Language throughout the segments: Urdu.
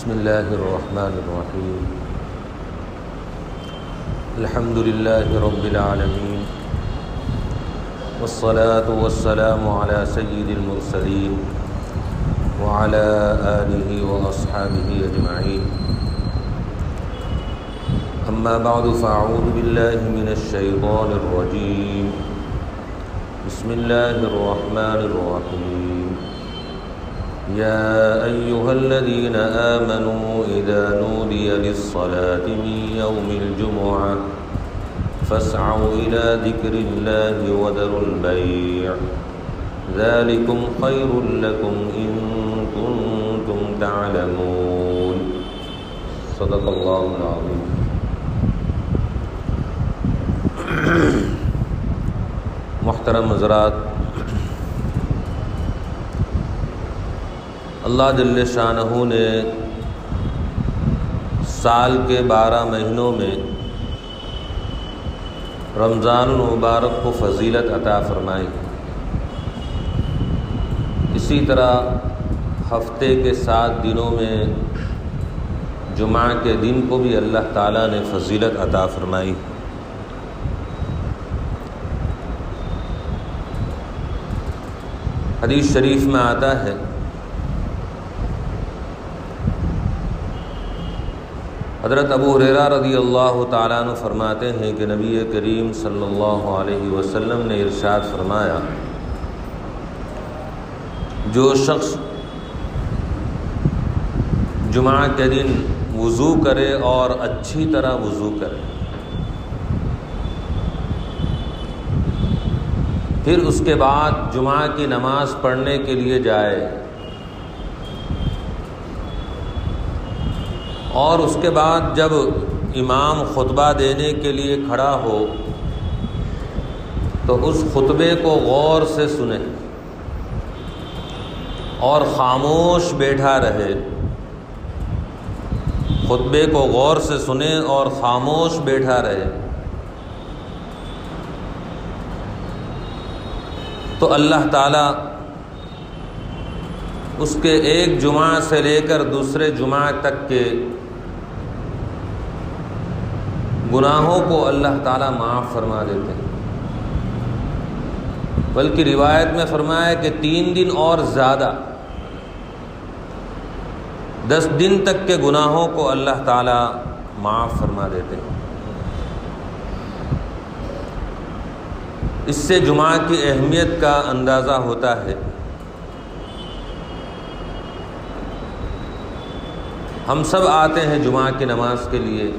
بسم اللہ الرحمن الرحیم الحمد للہ رب العالمین والصلاة والسلام علی سید المرسلین وعلی آلہ واصحابہ اجمعین اما بعد فاعوذ باللہ من الشیطان الرجیم بسم اللہ الرحمن الرحیم يا أيها الذين آمنوا إذا نودي للصلاة من يوم الجمعة فاسعوا إلى ذكر الله وذروا البيع ذلكم خير لكم إن كنتم تعلمون صدق الله العظيم. محترم حضرات، اللہ جل شانہ نے سال کے 12 مہینوں میں رمضان المبارک کو فضیلت عطا فرمائی. اسی طرح ہفتے کے 7 دنوں میں جمعہ کے دن کو بھی اللہ تعالیٰ نے فضیلت عطا فرمائی. حدیث شریف میں آتا ہے حضرت ابو ہریرہ رضی اللہ تعالیٰ عنہ فرماتے ہیں کہ نبی کریم صلی اللہ علیہ وسلم نے ارشاد فرمایا، جو شخص جمعہ کے دن وضو کرے اور اچھی طرح وضو کرے، پھر اس کے بعد جمعہ کی نماز پڑھنے کے لیے جائے اور اس کے بعد جب امام خطبہ دینے کے لیے کھڑا ہو تو اس خطبے کو غور سے سنے اور خاموش بیٹھا رہے. خطبے کو غور سے سنے اور خاموش بیٹھا رہے تو اللہ تعالیٰ اس کے ایک جمعہ سے لے کر دوسرے جمعہ تک کے گناہوں کو اللہ تعالیٰ معاف فرما دیتے ہیں. بلکہ روایت میں فرمایا کہ 3 دن اور زیادہ 10 دن تک کے گناہوں کو اللہ تعالیٰ معاف فرما دیتے ہیں. اس سے جمعہ کی اہمیت کا اندازہ ہوتا ہے. ہم سب آتے ہیں جمعہ کی نماز کے لیے،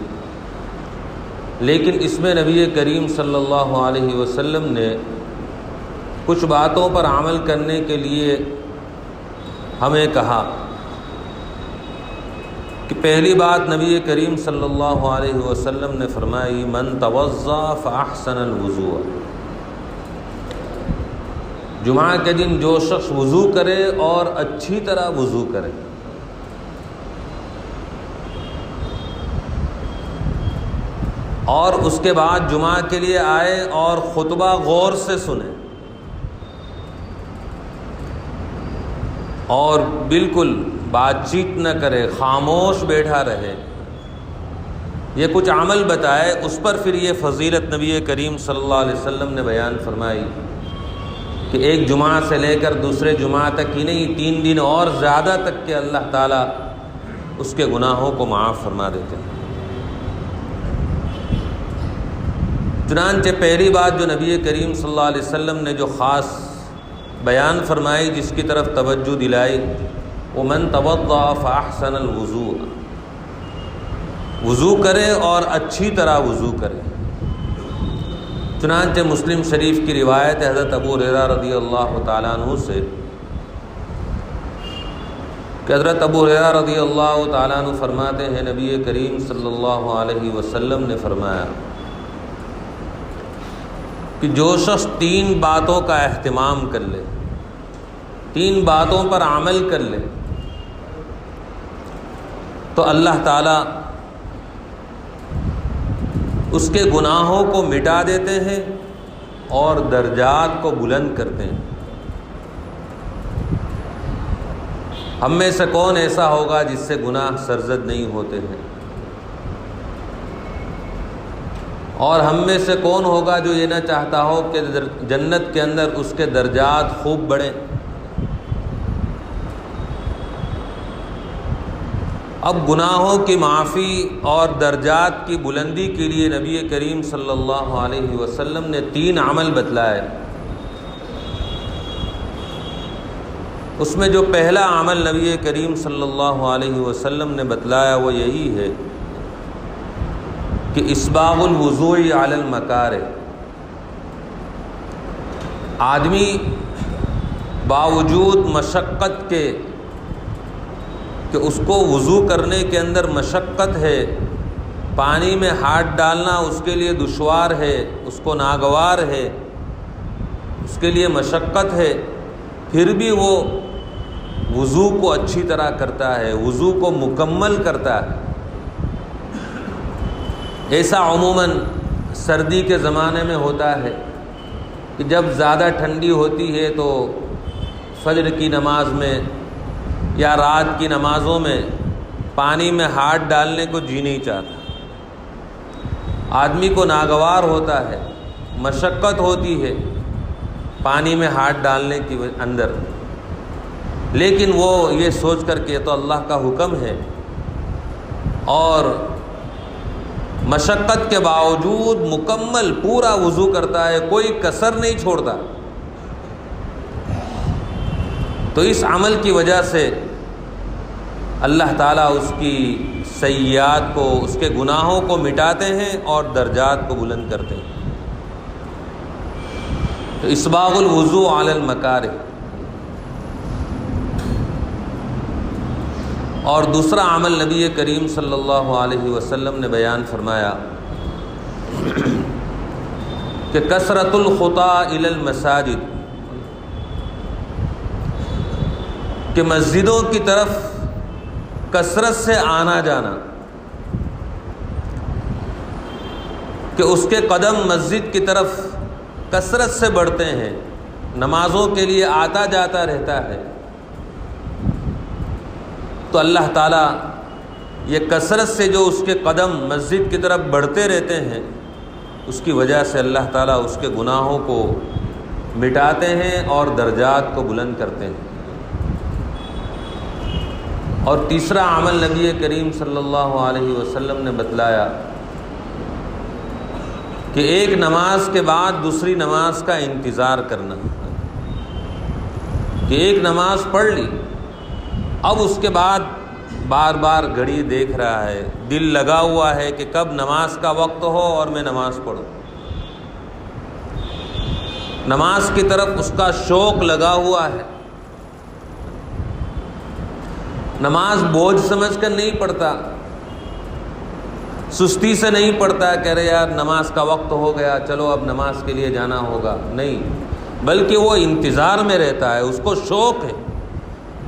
لیکن اس میں نبی کریم صلی اللہ علیہ وسلم نے کچھ باتوں پر عمل کرنے کے لیے ہمیں کہا کہ پہلی بات نبی کریم صلی اللہ علیہ وسلم نے فرمائی، من توضأ فأحسن الوضوء. جمعہ کے دن جو شخص وضو کرے اور اچھی طرح وضو کرے، اور اس کے بعد جمعہ کے لیے آئے اور خطبہ غور سے سنے اور بالکل بات چیت نہ کرے، خاموش بیٹھا رہے، یہ کچھ عمل بتائے، اس پر پھر یہ فضیلت نبی کریم صلی اللہ علیہ وسلم نے بیان فرمائی کہ ایک جمعہ سے لے کر دوسرے جمعہ تک ہی نہیں، 3 دن اور زیادہ تک کے اللہ تعالیٰ اس کے گناہوں کو معاف فرما دیتے ہیں. چنانچہ پہلی بات جو نبی کریم صلی اللہ علیہ وسلم نے جو خاص بیان فرمائی، جس کی طرف توجہ دلائی، وہ من توضأ فأحسن الوضوء، وضو کرے اور اچھی طرح وضو کرے. چنانچہ مسلم شریف کی روایت حضرت ابو ہریرہ رضی اللہ تعالیٰ عنہ سے کہ حضرت ابو ہریرہ رضی اللہ تعالیٰ عنہ فرماتے ہیں، نبی کریم صلی اللہ علیہ وسلم نے فرمایا کہ جو شخص 3 باتوں کا اہتمام کر لے، 3 باتوں پر عمل کر لے، تو اللہ تعالیٰ اس کے گناہوں کو مٹا دیتے ہیں اور درجات کو بلند کرتے ہیں. ہم میں سے کون ایسا ہوگا جس سے گناہ سرزد نہیں ہوتے ہیں؟ اور ہم میں سے کون ہوگا جو یہ نہ چاہتا ہو کہ جنت کے اندر اس کے درجات خوب بڑھیں؟ اب گناہوں کی معافی اور درجات کی بلندی کے لیے نبی کریم صلی اللہ علیہ وسلم نے 3 عمل بتلائے۔ اس میں جو پہلا عمل نبی کریم صلی اللہ علیہ وسلم نے بتلایا وہ یہی ہے کہ اسباغ الوضوء علی المکارہ۔ آدمی باوجود مشقت کے کہ اس کو وضو کرنے کے اندر مشقت ہے، پانی میں ہاتھ ڈالنا اس کے لیے دشوار ہے، اس کو ناگوار ہے، اس کے لیے مشقت ہے، پھر بھی وہ وضو کو اچھی طرح کرتا ہے، وضو کو مکمل کرتا ہے۔ ایسا عموماً سردی کے زمانے میں ہوتا ہے کہ جب زیادہ ٹھنڈی ہوتی ہے تو فجر کی نماز میں یا رات کی نمازوں میں پانی میں ہاتھ ڈالنے کو جی نہیں چاہتا، آدمی کو ناگوار ہوتا ہے، مشقت ہوتی ہے پانی میں ہاتھ ڈالنے کے اندر، لیکن وہ یہ سوچ کر کہ تو اللہ کا حکم ہے اور مشقت کے باوجود مکمل پورا وضو کرتا ہے، کوئی کسر نہیں چھوڑتا۔ تو اس عمل کی وجہ سے اللہ تعالیٰ اس کی سیئات کو، اس کے گناہوں کو مٹاتے ہیں اور درجات کو بلند کرتے ہیں۔ تو اسباغ الوضوء علی المکارہ۔ اور دوسرا عمل نبی کریم صلی اللہ علیہ وسلم نے بیان فرمایا کہ کثرت الخطا الی المساجد، کہ مسجدوں کی طرف کثرت سے آنا جانا، کہ اس کے قدم مسجد کی طرف کثرت سے بڑھتے ہیں، نمازوں کے لیے آتا جاتا رہتا ہے، تو اللہ تعالیٰ یہ کثرت سے جو اس کے قدم مسجد کی طرف بڑھتے رہتے ہیں، اس کی وجہ سے اللہ تعالیٰ اس کے گناہوں کو مٹاتے ہیں اور درجات کو بلند کرتے ہیں۔ اور تیسرا عمل نبی کریم صلی اللہ علیہ وسلم نے بتلایا کہ ایک نماز کے بعد دوسری نماز کا انتظار کرنا، کہ ایک نماز پڑھ لی، اب اس کے بعد بار بار گھڑی دیکھ رہا ہے، دل لگا ہوا ہے کہ کب نماز کا وقت ہو اور میں نماز پڑھوں، نماز کی طرف اس کا شوق لگا ہوا ہے، نماز بوجھ سمجھ کر نہیں پڑھتا، سستی سے نہیں پڑھتا کہ ارے یار نماز کا وقت ہو گیا چلو اب نماز کے لیے جانا ہوگا، نہیں، بلکہ وہ انتظار میں رہتا ہے، اس کو شوق ہے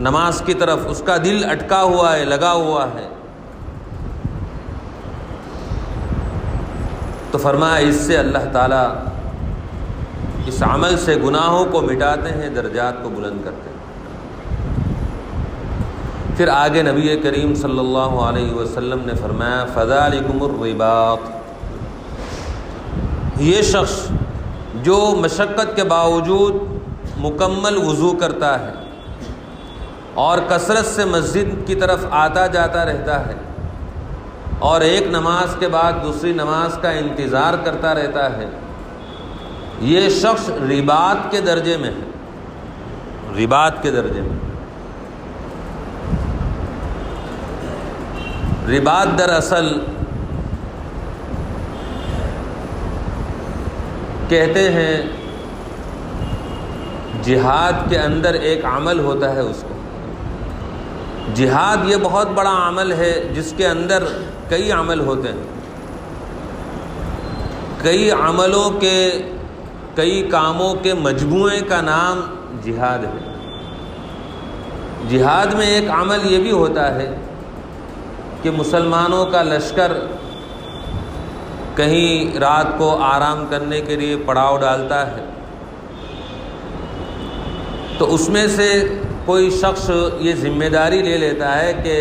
نماز کی طرف، اس کا دل اٹکا ہوا ہے، لگا ہوا ہے۔ تو فرمایا اس سے اللہ تعالیٰ اس عمل سے گناہوں کو مٹاتے ہیں، درجات کو بلند کرتے ہیں۔ پھر آگے نبی کریم صلی اللہ علیہ وسلم نے فرمایا فذالکم الرباط، یہ شخص جو مشقت کے باوجود مکمل وضو کرتا ہے اور کثرت سے مسجد کی طرف آتا جاتا رہتا ہے اور ایک نماز کے بعد دوسری نماز کا انتظار کرتا رہتا ہے، یہ شخص رباط کے درجے میں ہے، رباط کے درجے میں۔ رباط دراصل کہتے ہیں جہاد کے اندر ایک عمل ہوتا ہے، اس کو جہاد یہ بہت بڑا عمل ہے جس کے اندر کئی عمل ہوتے ہیں، کئی عملوں کے، کئی کاموں کے مجموعے کا نام جہاد ہے۔ جہاد میں ایک عمل یہ بھی ہوتا ہے کہ مسلمانوں کا لشکر کہیں رات کو آرام کرنے کے لیے پڑاؤ ڈالتا ہے، تو اس میں سے کوئی شخص یہ ذمہ داری لے لیتا ہے کہ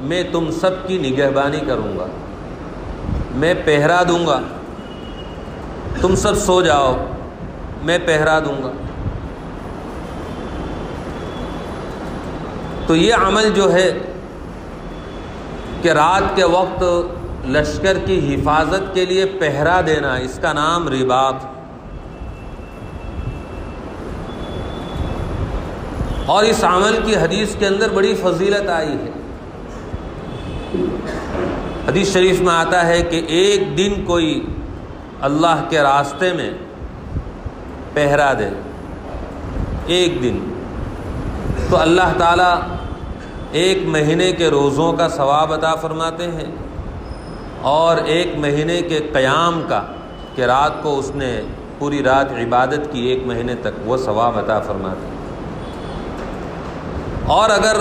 میں تم سب کی نگہبانی کروں گا، میں پہرا دوں گا، تم سب سو جاؤ، میں پہرا دوں گا، تو یہ عمل جو ہے کہ رات کے وقت لشکر کی حفاظت کے لیے پہرا دینا، اس کا نام رباط۔ اور اس عمل کی حدیث کے اندر بڑی فضیلت آئی ہے۔ حدیث شریف میں آتا ہے کہ ایک دن کوئی اللہ کے راستے میں پہرا دے، ایک دن، تو اللہ تعالیٰ ایک مہینے کے روزوں کا ثواب عطا فرماتے ہیں، اور ایک مہینے کے قیام کا، کہ رات کو اس نے پوری رات عبادت کی ایک مہینے تک، وہ ثواب عطا فرماتے ہیں۔ اور اگر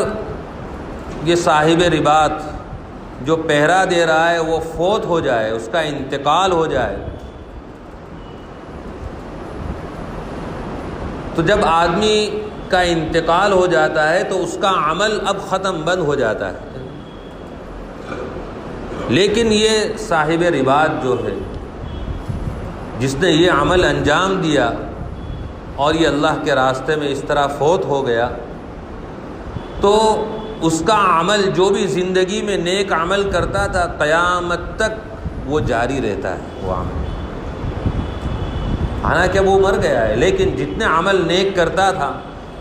یہ صاحب رباط جو پہرا دے رہا ہے وہ فوت ہو جائے، اس کا انتقال ہو جائے، تو جب آدمی کا انتقال ہو جاتا ہے تو اس کا عمل اب ختم، بند ہو جاتا ہے۔ لیکن یہ صاحب رباط جو ہے، جس نے یہ عمل انجام دیا اور یہ اللہ کے راستے میں اس طرح فوت ہو گیا، تو اس کا عمل جو بھی زندگی میں نیک عمل کرتا تھا، قیامت تک وہ جاری رہتا ہے وہ عمل، حالانکہ وہ مر گیا ہے، لیکن جتنے عمل نیک کرتا تھا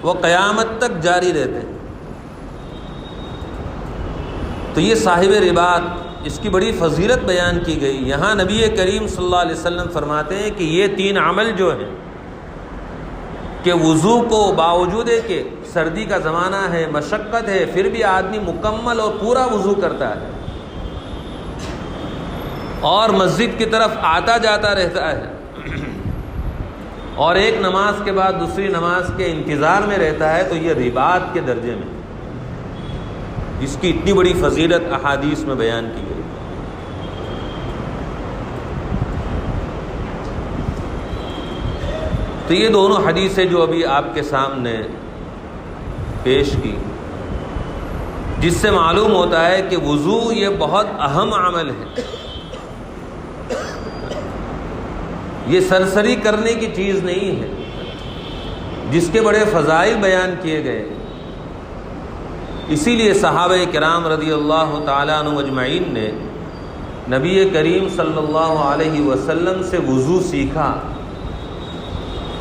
وہ قیامت تک جاری رہتے ہیں۔ تو یہ صاحب رباط، اس کی بڑی فضیلت بیان کی گئی۔ یہاں نبی کریم صلی اللہ علیہ وسلم فرماتے ہیں کہ یہ 3 عمل جو ہیں، کہ وضو کو باوجود ہے کہ سردی کا زمانہ ہے، مشقت ہے، پھر بھی آدمی مکمل اور پورا وضو کرتا ہے، اور مسجد کی طرف آتا جاتا رہتا ہے، اور ایک نماز کے بعد دوسری نماز کے انتظار میں رہتا ہے، تو یہ رباط کے درجے میں، اس کی اتنی بڑی فضیلت احادیث میں بیان کی گئی۔ تو یہ دونوں حدیثیں جو ابھی آپ کے سامنے پیش کی، جس سے معلوم ہوتا ہے کہ وضو یہ بہت اہم عمل ہے، یہ سرسری کرنے کی چیز نہیں ہے، جس کے بڑے فضائل بیان کیے گئے۔ اسی لیے صحابہ کرام رضی اللہ تعالیٰ عنہ اجمعین نے نبی کریم صلی اللہ علیہ وسلم سے وضو سیکھا،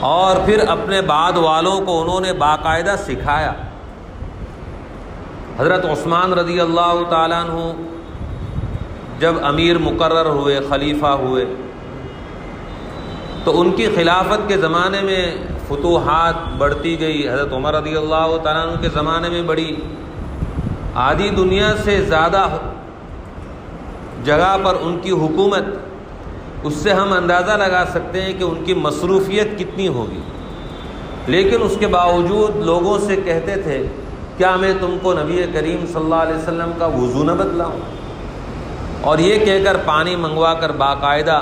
اور پھر اپنے بعد والوں کو انہوں نے باقاعدہ سکھایا۔ حضرت عثمان رضی اللہ تعالیٰ عنہ جب امیر مقرر ہوئے، خلیفہ ہوئے، تو ان کی خلافت کے زمانے میں فتوحات بڑھتی گئی۔ حضرت عمر رضی اللہ تعالیٰ عنہ کے زمانے میں بڑی، آدھی دنیا سے زیادہ جگہ پر ان کی حکومت، اس سے ہم اندازہ لگا سکتے ہیں کہ ان کی مصروفیت کتنی ہوگی، لیکن اس کے باوجود لوگوں سے کہتے تھے کیا میں تم کو نبی کریم صلی اللہ علیہ وسلم کا وضو نہ بتلاؤں، اور یہ کہہ کر پانی منگوا کر باقاعدہ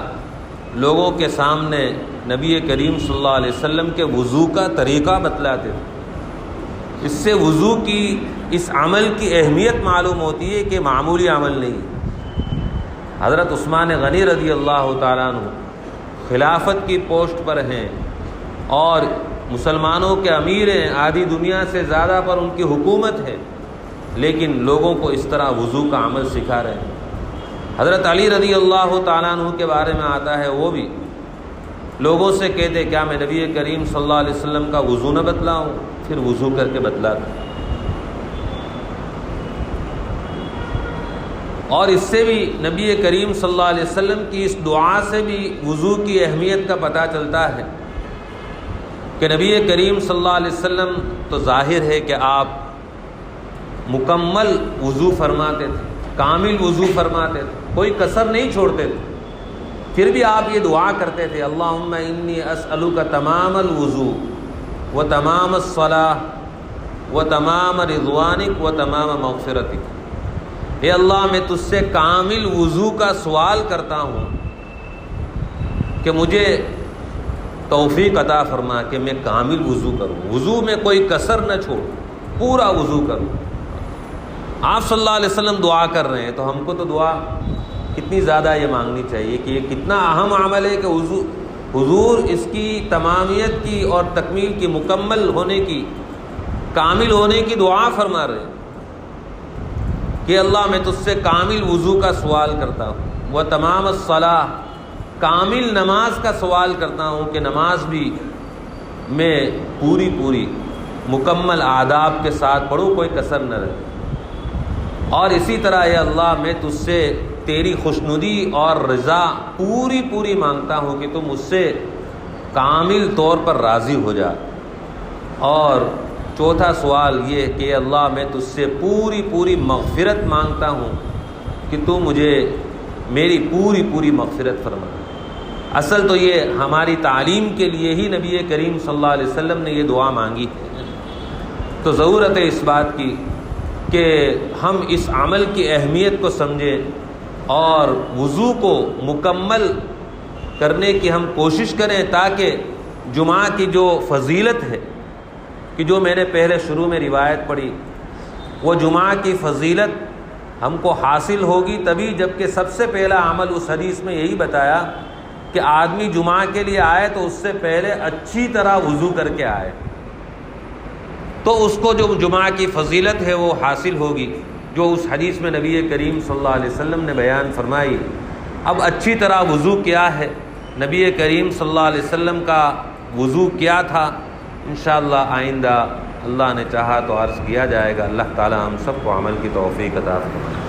لوگوں کے سامنے نبی کریم صلی اللہ علیہ وسلم کے وضو کا طریقہ بتلاتے تھے۔ اس سے وضو کی، اس عمل کی اہمیت معلوم ہوتی ہے کہ معمولی عمل نہیں۔ حضرت عثمان غنی رضی اللہ تعالیٰ عنہ خلافت کی پوسٹ پر ہیں اور مسلمانوں کے امیر ہیں، آدھی دنیا سے زیادہ پر ان کی حکومت ہے، لیکن لوگوں کو اس طرح وضو کا عمل سکھا رہے ہیں۔ حضرت علی رضی اللہ تعالیٰ عنہ کے بارے میں آتا ہے، وہ بھی لوگوں سے کہتے کیا میں نبی کریم صلی اللہ علیہ وسلم کا وضو نہ بتلاؤں، پھر وضو کر کے بتلاتا۔ اور اس سے بھی نبی کریم صلی اللہ علیہ وسلم کی اس دعا سے بھی وضو کی اہمیت کا پتہ چلتا ہے کہ نبی کریم صلی اللہ علیہ وسلم تو ظاہر ہے کہ آپ مکمل وضو فرماتے تھے، کامل وضو فرماتے تھے، کوئی کسر نہیں چھوڑتے تھے، پھر بھی آپ یہ دعا کرتے تھے اللہم انی اسألک تمام الوضو و تمام الصلاۃ و تمام رضوانک و تمام مغفرتک۔ اے اللہ میں تجھ سے کامل وضو کا سوال کرتا ہوں کہ مجھے توفیق عطا فرما کہ میں کامل وضو کروں، وضو میں کوئی کسر نہ چھوڑوں، پورا وضو کروں۔ آپ صلی اللہ علیہ وسلم دعا کر رہے ہیں تو ہم کو تو دعا کتنی زیادہ یہ مانگنی چاہیے کہ یہ کتنا اہم عمل ہے کہ حضور اس کی تمامیت کی اور تکمیل کی، مکمل ہونے کی، کامل ہونے کی دعا فرما رہے ہیں کہ اللہ میں تجھ سے کامل وضو کا سوال کرتا ہوں، وہ تمام الصلاح، کامل نماز کا سوال کرتا ہوں کہ نماز بھی میں پوری مکمل آداب کے ساتھ پڑھوں، کوئی کسر نہ رہے۔ اور اسی طرح اے اللہ میں تجھ سے تیری خوشنودی اور رضا پوری مانگتا ہوں کہ تم مجھ سے کامل طور پر راضی ہو جا۔ اور چوتھا سوال یہ کہ اللہ میں تجھ سے پوری مغفرت مانگتا ہوں کہ تو مجھے میری پوری مغفرت فرما۔ اصل تو یہ ہماری تعلیم کے لیے ہی نبی کریم صلی اللہ علیہ وسلم نے یہ دعا مانگی ہے۔ تو ضرورت ہے اس بات کی کہ ہم اس عمل کی اہمیت کو سمجھیں اور وضو کو مکمل کرنے کی ہم کوشش کریں، تاکہ جمعہ کی جو فضیلت ہے کہ جو میں نے پہلے شروع میں روایت پڑھی، وہ جمعہ کی فضیلت ہم کو حاصل ہوگی تبھی جب کہ سب سے پہلا عمل اس حدیث میں یہی بتایا کہ آدمی جمعہ کے لیے آئے تو اس سے پہلے اچھی طرح وضو کر کے آئے، تو اس کو جو جمعہ کی فضیلت ہے وہ حاصل ہوگی جو اس حدیث میں نبی کریم صلی اللہ علیہ وسلم نے بیان فرمائی۔ اب اچھی طرح وضو کیا ہے، نبی کریم صلی اللہ علیہ وسلم کا وضو کیا تھا، انشاءاللہ آئندہ اللہ نے چاہا تو عرض کیا جائے گا۔ اللہ تعالی ہم سب کو عمل کی توفیق عطا فرمائے۔